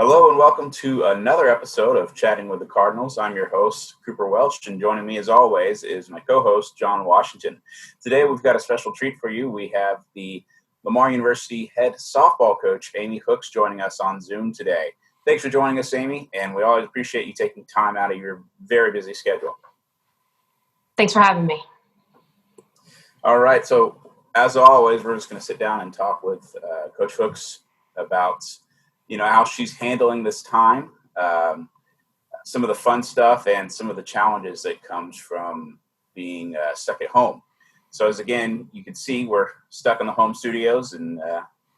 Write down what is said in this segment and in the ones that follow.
Hello and welcome to another episode of Chatting with the Cardinals. I'm your host, Cooper Welch, and joining me as always is my co-host, John Washington. Today we've got a special treat for you. We have the Lamar University head softball coach, Amy Hooks, joining us on Zoom today. Thanks for joining us, Amy, and we always appreciate you taking time out of your very busy schedule. Thanks for having me. All right, so as always, we're just going to sit down and talk with Coach Hooks about how she's handling this time, some of the fun stuff and some of the challenges that comes from being stuck at home. So as again, you can see we're stuck in the home studios, and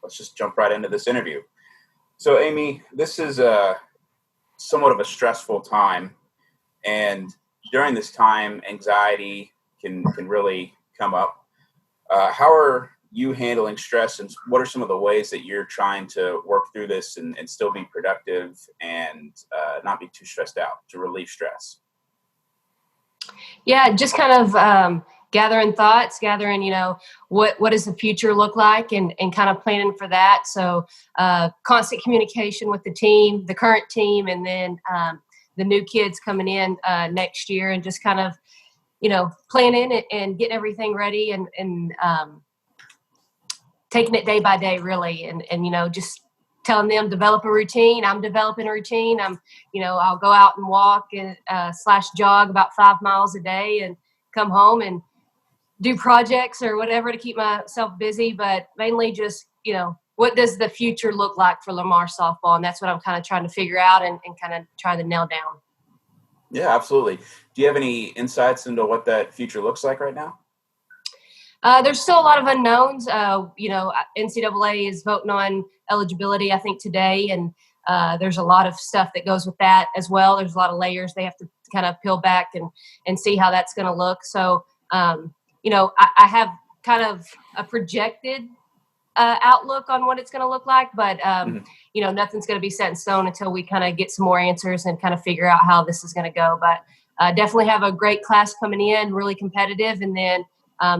let's just jump right into this interview. So Amy, this is somewhat of a stressful time, and during this time, anxiety can really come up. How are you handling stress, and what are some of the ways that you're trying to work through this and still be productive and not be too stressed out to relieve stress? Yeah, just kind of gathering thoughts, what does the future look like, and kind of planning for that. So constant communication with the team, the current team, and then the new kids coming in next year, and just kind of, planning and getting everything ready and taking it day by day, really. And just telling them, develop a routine. I'm developing a routine. I'll go out and walk and / jog about 5 miles a day and come home and do projects or whatever to keep myself busy, but mainly just, what does the future look like for Lamar softball? And that's what I'm kind of trying to figure out and kind of trying to nail down. Yeah, absolutely. Do you have any insights into what that future looks like right now? There's still a lot of unknowns. NCAA is voting on eligibility, I think, today, and there's a lot of stuff that goes with that as well. There's a lot of layers they have to kind of peel back and see how that's going to look. So, I have kind of a projected outlook on what it's going to look like, but, nothing's going to be set in stone until we kind of get some more answers and kind of figure out how this is going to go. But definitely have a great class coming in, really competitive, and then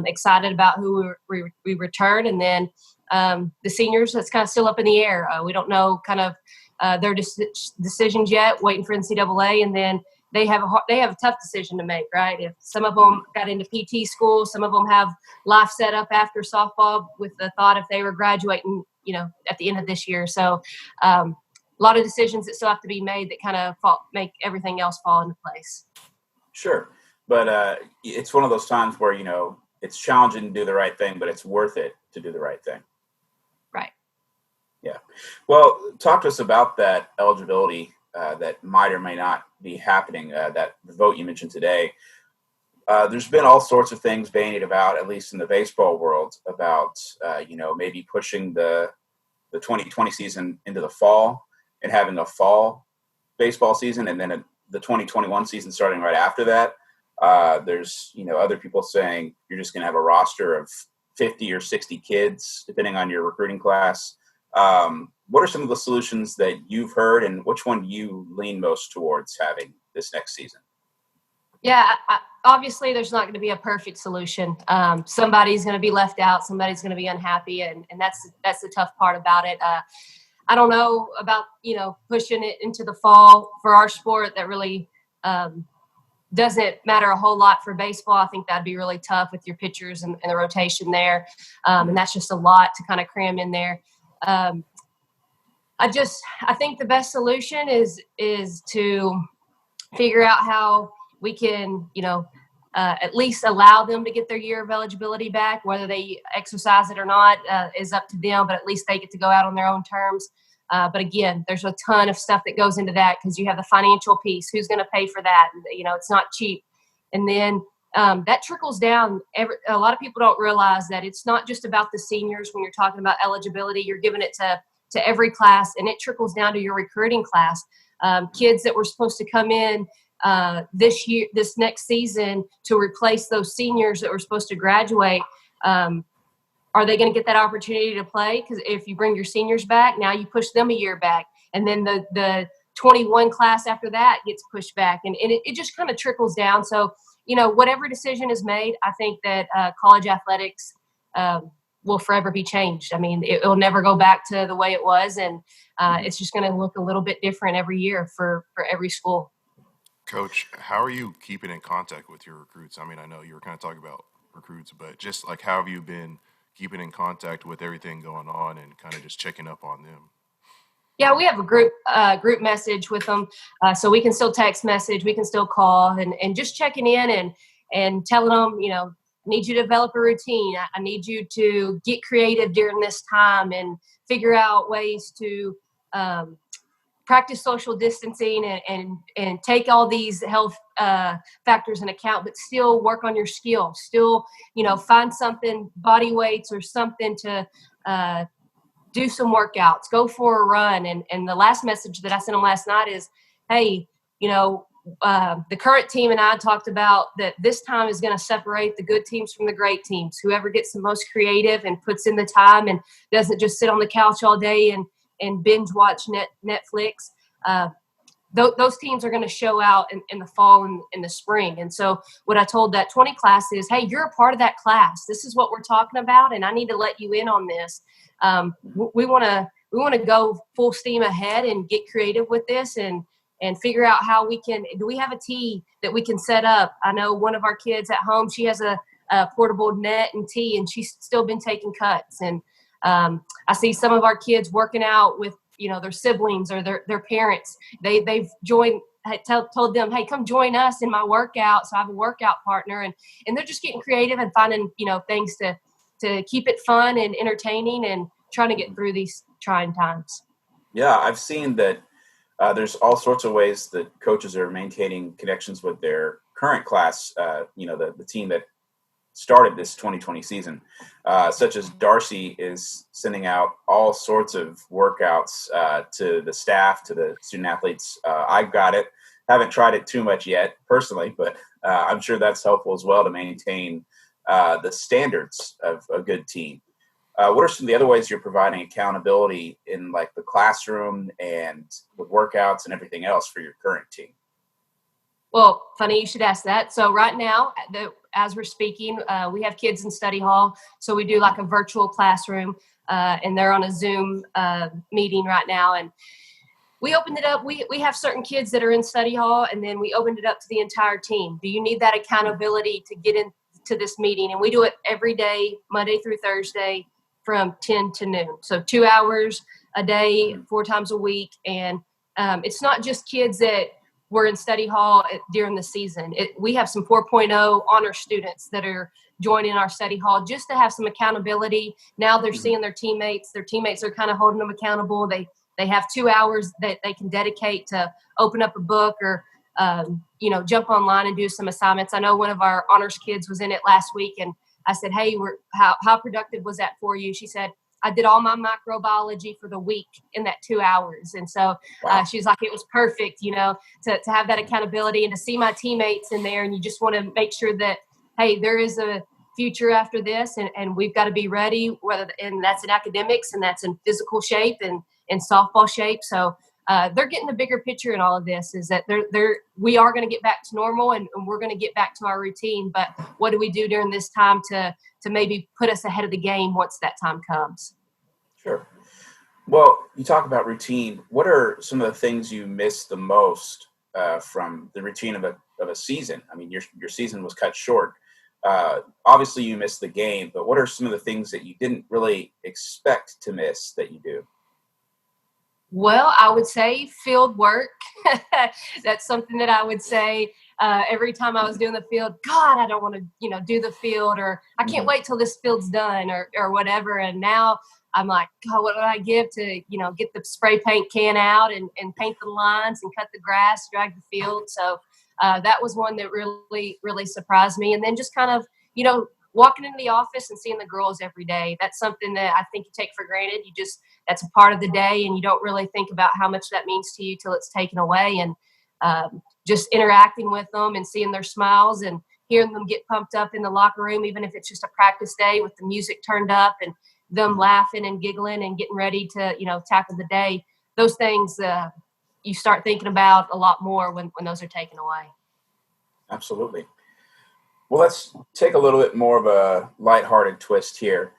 excited about who we return. And then the seniors, that's kind of still up in the air. We don't know kind of their decisions yet, waiting for NCAA. And then they have a tough decision to make, right? If some of them got into PT school, some of them have life set up after softball with the thought if they were graduating, at the end of this year. So a lot of decisions that still have to be made that kind of make everything else fall into place. Sure. But it's one of those times where, it's challenging to do the right thing, but it's worth it to do the right thing. Right. Yeah. Well, talk to us about that eligibility that might or may not be happening, that vote you mentioned today. There's been all sorts of things bandied about, at least in the baseball world, about, maybe pushing the 2020 season into the fall and having a fall baseball season, and then the 2021 season starting right after that. There's, other people saying you're just going to have a roster of 50 or 60 kids, depending on your recruiting class. What are some of the solutions that you've heard, and which one do you lean most towards having this next season? Yeah, obviously there's not going to be a perfect solution. Somebody's going to be left out. Somebody's going to be unhappy. And that's the tough part about it. I don't know about, pushing it into the fall for our sport. That really, doesn't matter a whole lot for baseball. I think that'd be really tough with your pitchers and the rotation there. And that's just a lot to kind of cram in there. I think the best solution is to figure out how we can, at least allow them to get their year of eligibility back. Whether they exercise it or not is up to them, but at least they get to go out on their own terms. But again, there's a ton of stuff that goes into that, because you have the financial piece. Who's going to pay for that? It's not cheap. And then that trickles down. A lot of people don't realize that it's not just about the seniors. When you're talking about eligibility, you're giving it to every class, and it trickles down to your recruiting class. Kids that were supposed to come in this next season to replace those seniors that were supposed to graduate. Are they going to get that opportunity to play? Because if you bring your seniors back, now you push them a year back. And then the 21 class after that gets pushed back. And it just kind of trickles down. So, whatever decision is made, I think that college athletics will forever be changed. I mean, it will never go back to the way it was. And It's just going to look a little bit different every year for every school. Coach, how are you keeping in contact with your recruits? I mean, I know you were kind of talking about recruits, but just like how have you been keeping in contact with everything going on and kind of just checking up on them? Yeah, we have a group message with them, so we can still text message, we can still call, and just checking in and telling them, need you to develop a routine. I need you to get creative during this time and figure out ways to practice social distancing and take all these health factors in account, but still work on your skill. Still, find something, body weights or something to do some workouts, go for a run. And the last message that I sent them last night is, hey, the current team and I talked about that this time is going to separate the good teams from the great teams. Whoever gets the most creative and puts in the time and doesn't just sit on the couch all day and binge watch Netflix, those teams are going to show out in the fall and in the spring. And so what I told that 20 class is, hey, you're a part of that class. This is what we're talking about, and I need to let you in on this. We want to go full steam ahead and get creative with this and figure out how do we have a tee that we can set up? I know one of our kids at home, she has a portable net and tee, and she's still been taking cuts. And I see some of our kids working out with, their siblings or their parents. They've joined, told them, hey, come join us in my workout. So I have a workout partner, and they're just getting creative and finding, things to keep it fun and entertaining and trying to get through these trying times. Yeah, I've seen that there's all sorts of ways that coaches are maintaining connections with their current class, the team that started this 2020 season, such as Darcy is sending out all sorts of workouts to the staff, to the student athletes. I've got it. Haven't tried it too much yet personally, but I'm sure that's helpful as well to maintain the standards of a good team. What are some of the other ways you're providing accountability in like the classroom and with workouts and everything else for your current team? Well, funny you should ask that. So right now, as we're speaking, we have kids in study hall. So we do like a virtual classroom, and they're on a Zoom meeting right now. And we opened it up. We have certain kids that are in study hall, and then we opened it up to the entire team. Do you need that accountability to get into this meeting? And we do it every day, Monday through Thursday from 10 to noon. So 2 hours a day, 4 times a week. And it's not just kids that were in study hall during the season. We have some 4.0 honor students that are joining our study hall just to have some accountability. Now they're seeing their teammates. Their teammates are kind of holding them accountable. They have 2 hours that they can dedicate to open up a book or, jump online and do some assignments. I know one of our honors kids was in it last week, and I said, hey, how productive was that for you? She said, I did all my microbiology for the week in that 2 hours. And so she's like, it was perfect, to have that accountability and to see my teammates in there. And you just want to make sure that, hey, there is a future after this, and we've got to be ready, and that's in academics and that's in physical shape and in softball shape. So they're getting the bigger picture in all of this, is that we are going to get back to normal and we're going to get back to our routine. But what do we do during this time to maybe put us ahead of the game once that time comes? Sure. Well, you talk about routine. What are some of the things you miss the most from the routine of a season? I mean, your season was cut short. Obviously, you missed the game, but what are some of the things that you didn't really expect to miss that you do? Well, I would say field work. That's something that I would say every time I was doing the field. God, I don't want to, do the field, or I can't wait till this field's done, or whatever. And now I'm like, God, what would I give to, get the spray paint can out and paint the lines and cut the grass, drag the field. So that was one that really, really surprised me. And then just kind of, walking into the office and seeing the girls every day. That's something that I think you take for granted. That's a part of the day, and you don't really think about how much that means to you till it's taken away. And just interacting with them and seeing their smiles and hearing them get pumped up in the locker room, even if it's just a practice day with the music turned up and them laughing and giggling and getting ready to, tackle the day. Those things you start thinking about a lot more when those are taken away. Absolutely. Well, let's take a little bit more of a lighthearted twist here.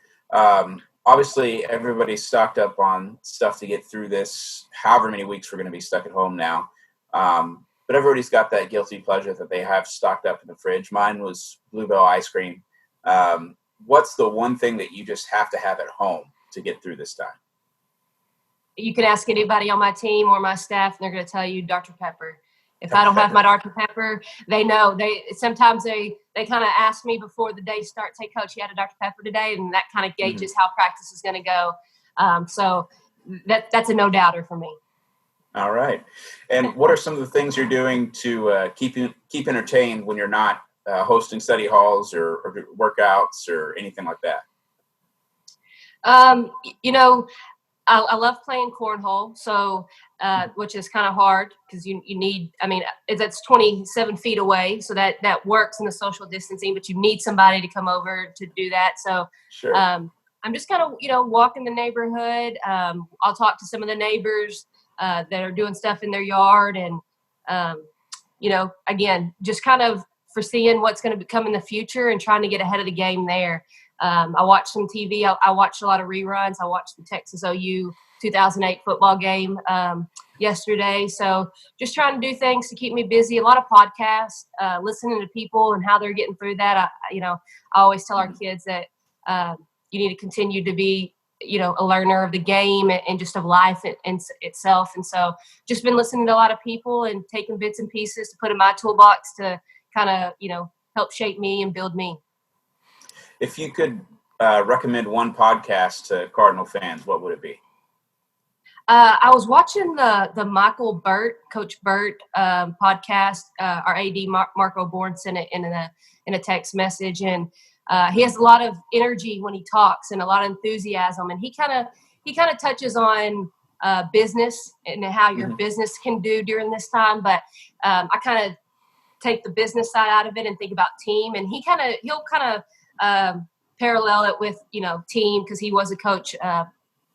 obviously everybody's stocked up on stuff to get through this, however many weeks we're going to be stuck at home now. But everybody's got that guilty pleasure that they have stocked up in the fridge. Mine was Bluebell ice cream. What's the one thing that you just have to have at home to get through this time? You can ask anybody on my team or my staff, and they're going to tell you Dr. Pepper. If I don't have my Dr. Pepper, they know. Sometimes they kind of ask me before the day starts, "Hey, Coach, you had a Dr. Pepper today?" And that kind of gauges how practice is going to go. So that's a no-doubter for me. All right. And what are some of the things you're doing to keep entertained when you're not hosting study halls or workouts or anything like that? I love playing cornhole, so which is kind of hard because you need. I mean, that's 27 feet away, so that works in the social distancing, but you need somebody to come over to do that. So sure. I'm just kind of walking the neighborhood. I'll talk to some of the neighbors that are doing stuff in their yard, and again, just kind of foreseeing what's going to become in the future and trying to get ahead of the game there. I watched some TV. I watched a lot of reruns. I watched the Texas OU 2008 football game yesterday. So just trying to do things to keep me busy. A lot of podcasts, listening to people and how they're getting through that. I always tell our kids that you need to continue to be, a learner of the game and just of life in itself. And so just been listening to a lot of people and taking bits and pieces to put in my toolbox to kind of, help shape me and build me. If you could recommend one podcast to Cardinal fans, what would it be? I was watching the Michael Burt, Coach Burt podcast. Our AD Marco Bourne sent it in a text message, and he has a lot of energy when he talks and a lot of enthusiasm. And he kind of touches on business and how your business can do during this time. But I kind of take the business side out of it and think about team. And he'll kind of parallel it with team because he was a coach a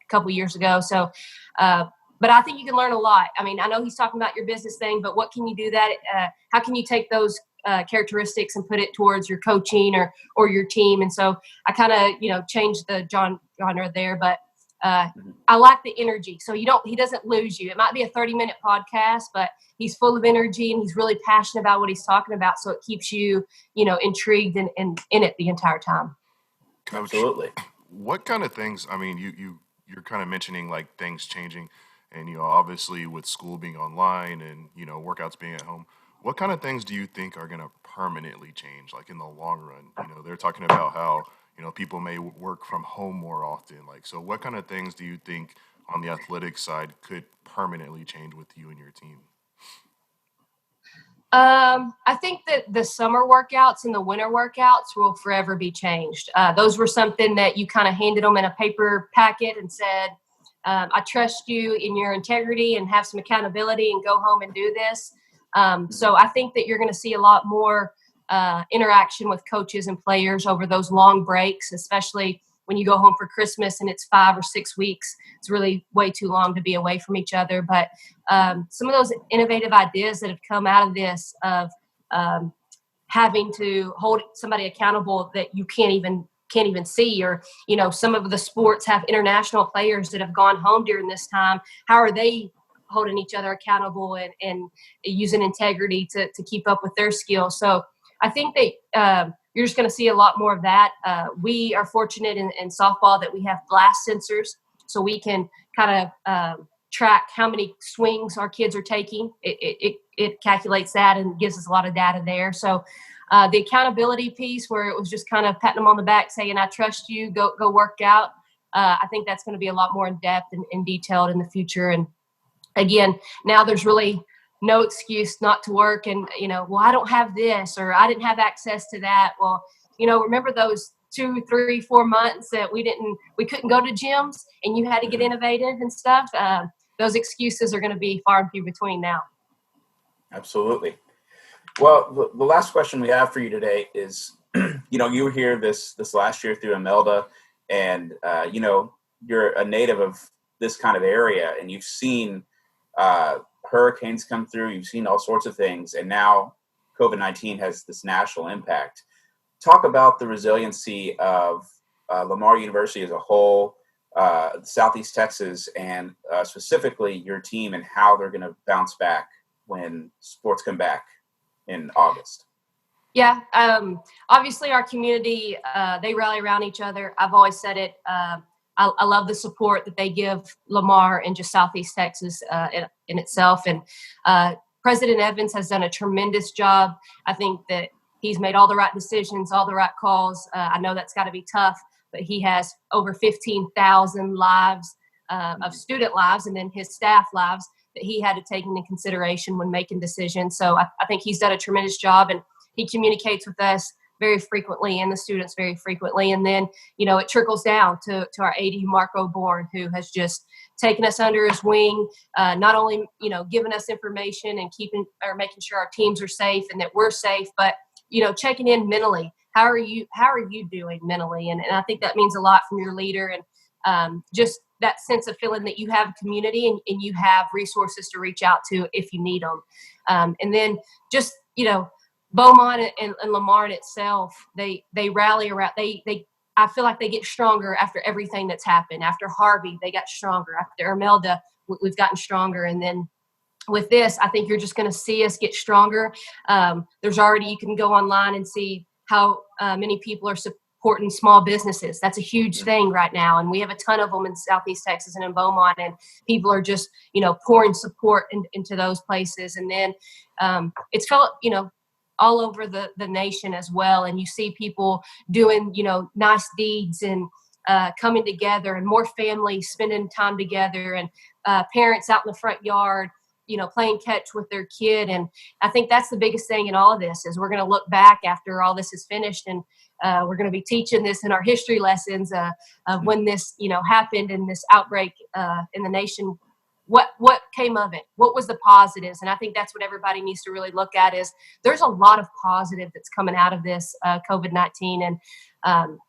couple years ago. So, but I think you can learn a lot. I mean, I know he's talking about your business thing, but what can you do that? How can you take those characteristics and put it towards your coaching or your team? And so I kind of changed the genre there, but I like the energy. So he doesn't lose you. It might be a 30-minute podcast, but he's full of energy and he's really passionate about what he's talking about. So it keeps you, intrigued and in it the entire time. Coach, absolutely. What kind of things? I mean, you're kind of mentioning like things changing, and obviously with school being online and workouts being at home. What kind of things do you think are going to permanently change, like in the long run? They're talking about how people may work from home more often. Like, so what kind of things do you think on the athletic side could permanently change with you and your team? I think that the summer workouts and the winter workouts will forever be changed. Those were something that you kind of handed them in a paper packet and said, I trust you in your integrity and have some accountability and go home and do this. So I think that you're going to see a lot more interaction with coaches and players over those long breaks, especially when you go home for Christmas and it's 5 or 6 weeks. It's really way too long to be away from each other. But some of those innovative ideas that have come out of this of having to hold somebody accountable that you can't even see, or some of the sports have international players that have gone home during this time. How are they holding each other accountable and using integrity to keep up with their skills? So I think that you're just going to see a lot more of that. We are fortunate in softball that we have blast sensors, so we can kind of track how many swings our kids are taking. It calculates that and gives us a lot of data there. So the accountability piece, where it was just kind of patting them on the back saying, I trust you, go work out. I think that's going to be a lot more in depth and detailed in the future. And again, now there's really no excuse not to work and, well, I don't have this, or I didn't have access to that. Well, remember those 2, 3, 4 months that we couldn't go to gyms and you had to get innovative and stuff. Those excuses are going to be far and few between now. Absolutely. Well, the last question we have for you today is, you were here this last year through Imelda, and, you're a native of this kind of area, and you've seen hurricanes come through, you've seen all sorts of things, and now COVID-19 has this national impact. Talk about the resiliency of Lamar University as a whole, Southeast Texas and specifically your team and how they're going to bounce back when sports come back in August? Yeah, obviously our community, they rally around each other. I've always said it. I love the support that they give Lamar and just Southeast Texas in itself. And President Evans has done a tremendous job. I think that he's made all the right decisions, all the right calls. I know that's got to be tough, but he has over 15,000 lives of student lives and then his staff lives that he had to take into consideration when making decisions. So I think he's done a tremendous job, and he communicates with us very frequently and the students very frequently. And then, it trickles down to our AD, Marco Bourne, who has just taken us under his wing, not only, giving us information and making sure our teams are safe and that we're safe, but, checking in mentally. How are you doing mentally? And I think that means a lot from your leader, and just that sense of feeling that you have a community and you have resources to reach out to if you need them. And then just, Beaumont and Lamar in itself, they rally around. I feel like they get stronger after everything that's happened. After Harvey, they got stronger. After Ermelda, we've gotten stronger. And then with this, I think you're just going to see us get stronger. You can go online and see how many people are supporting small businesses. That's a huge thing right now. And we have a ton of them in Southeast Texas and in Beaumont, and people are just, pouring support into those places. And then it's felt, all over the nation as well. And you see people doing, nice deeds and coming together, and more families spending time together, and parents out in the front yard, playing catch with their kid. And I think that's the biggest thing in all of this is we're going to look back after all this is finished, and we're going to be teaching this in our history lessons of when this, happened, and this outbreak in the nation. What came of it? What was the positives? And I think that's what everybody needs to really look at is there's a lot of positive that's coming out of this COVID-19. And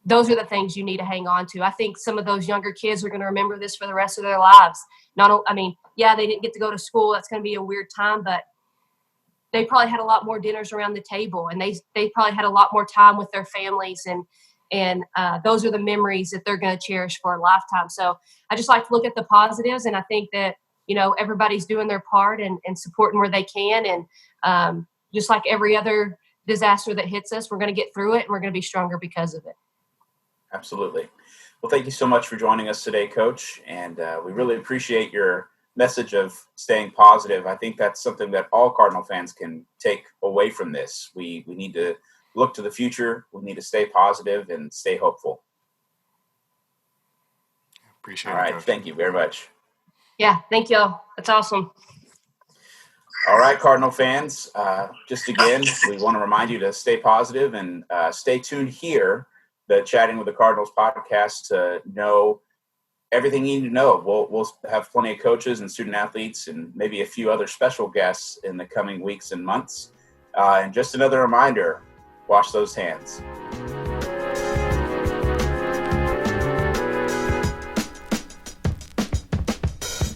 those are the things you need to hang on to. I think some of those younger kids are going to remember this for the rest of their lives. They didn't get to go to school. That's going to be a weird time, but they probably had a lot more dinners around the table, and they probably had a lot more time with their families. And those are the memories that they're going to cherish for a lifetime. So I just like to look at the positives, and I think that, everybody's doing their part and supporting where they can. And just like every other disaster that hits us, we're going to get through it, and we're going to be stronger because of it. Absolutely. Well, thank you so much for joining us today, Coach. And we really appreciate your message of staying positive. I think that's something that all Cardinal fans can take away from this. We need to look to the future. We need to stay positive and stay hopeful. Appreciate it. All right. Coach. Thank you very much. Yeah. Thank you. That's awesome. All right, Cardinal fans. Just again, we want to remind you to stay positive and stay tuned here, the Chatting with the Cardinals podcast, to know everything you need to know. We'll have plenty of coaches and student athletes and maybe a few other special guests in the coming weeks and months. And just another reminder, wash those hands.